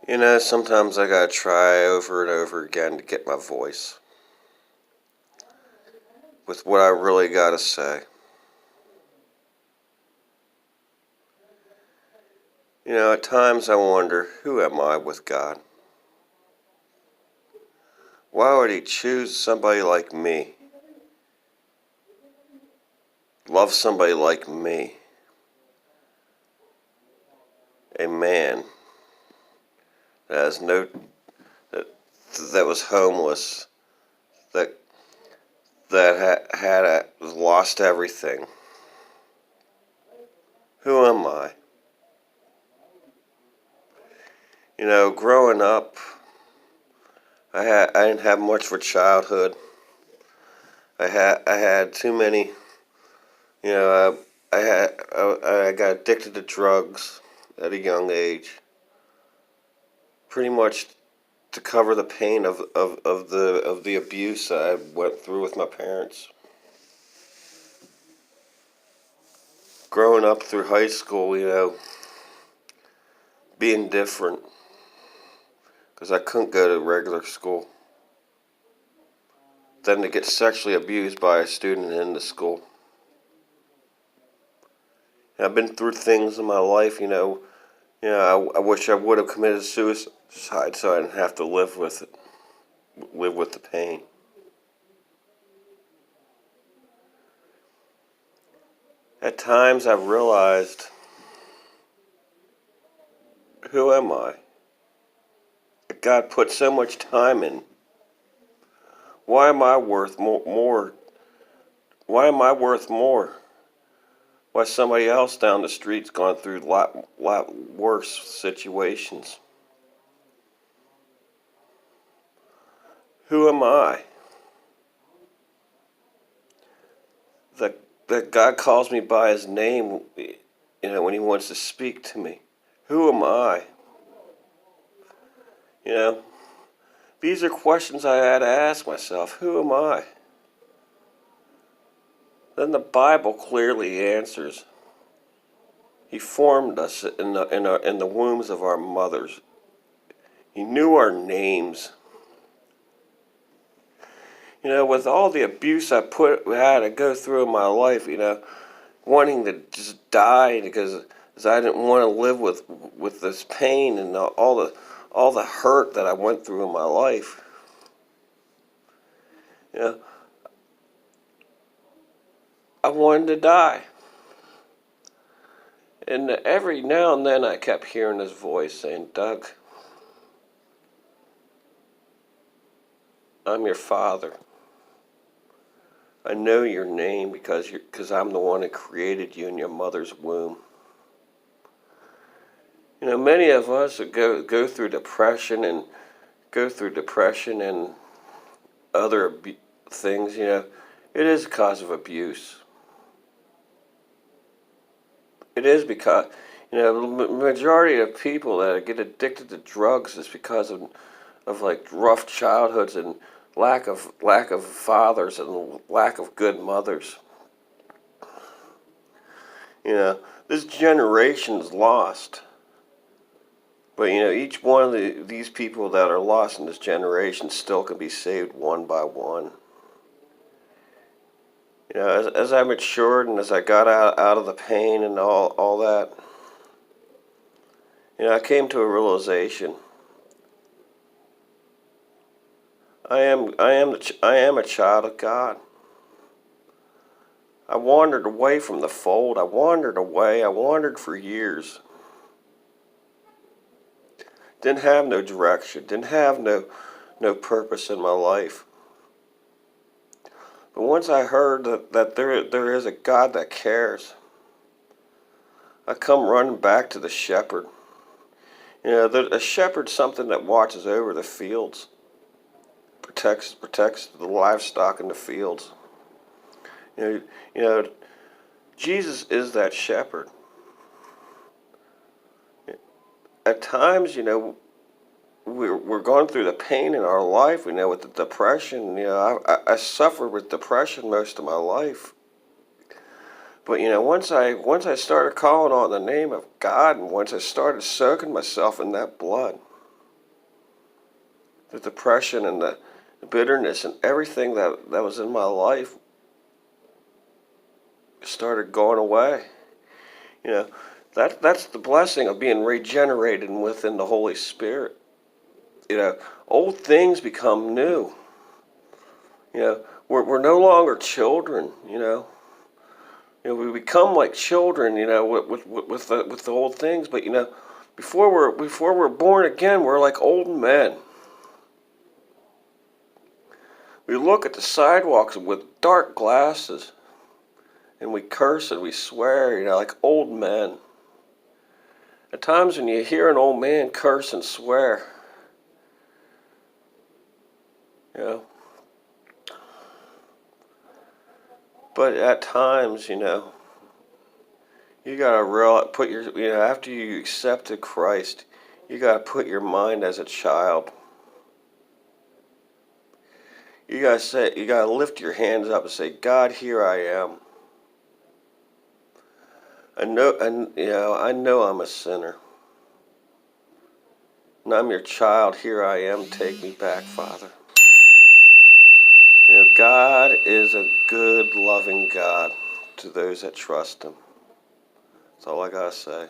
Sometimes I gotta try over and over again to get my voice with what I really gotta say. At times I wonder, who am I with God? Why would He choose somebody like me? Love somebody like me? A man that has no that that was homeless, that lost everything. Who am I? Growing up, I didn't have much of a childhood. I had too many. You know, I got addicted to drugs at a young age, pretty much to cover the pain of the abuse I went through with my parents. Growing up through high school, being different because I couldn't go to regular school. Then to get sexually abused by a student in the school. And I've been through things in my life, I wish I would have committed suicide so I didn't have to live with it, live with the pain. At times I've realized, who am I? God put so much time in. Why am I worth more? Why am I worth more? Why somebody else down the street's gone through lot worse situations? Who am I? That God calls me by His name, when He wants to speak to me. Who am I? You know, these are questions I had to ask myself. Who am I? Then the Bible clearly answers. He formed us in the wombs of our mothers. He knew our names. With all the abuse I had to go through in my life, wanting to just die because I didn't want to live with this pain and all the hurt that I went through in my life. I wanted to die. And every now and then I kept hearing this voice saying, Doug, I'm your father. I know your name because I'm the one that created you in your mother's womb. Many of us go through depression and other things. It is because of abuse. It is because the majority of people that get addicted to drugs is because of like rough childhoods and lack of fathers and lack of good mothers. This generation's lost. But each one of these people that are lost in this generation still can be saved one by one. As I matured and as I got out of the pain and all that, I came to a realization. I am a child of God. I wandered away from the fold. I wandered away. I wandered for years. Didn't have no direction. Didn't have no purpose in my life. But once I heard that there is a God that cares, I come running back to the shepherd. A shepherd's something that watches over the fields, protects the livestock in the fields. You know, Jesus is that shepherd. At times, we're going through the pain in our life. With the depression. I suffered with depression most of my life. But once I started calling on the name of God, and once I started soaking myself in that blood, the depression and the bitterness and everything that was in my life started going away. You know, that's the blessing of being regenerated and within the Holy Spirit. You know, old things become new. You know, we're no longer children. We become like children. With the old things. But before we're born again, we're like old men. We look at the sidewalks with dark glasses, and we curse and we swear. Like old men. At times when you hear an old man curse and swear, you know. But at times, you gotta put your, after you accepted Christ, you gotta put your mind as a child. You gotta lift your hands up and say, God, here I am. I know I'm a sinner. And I'm your child. Here I am. Take me back, Father. God is a good, loving God to those that trust Him. That's all I gotta say.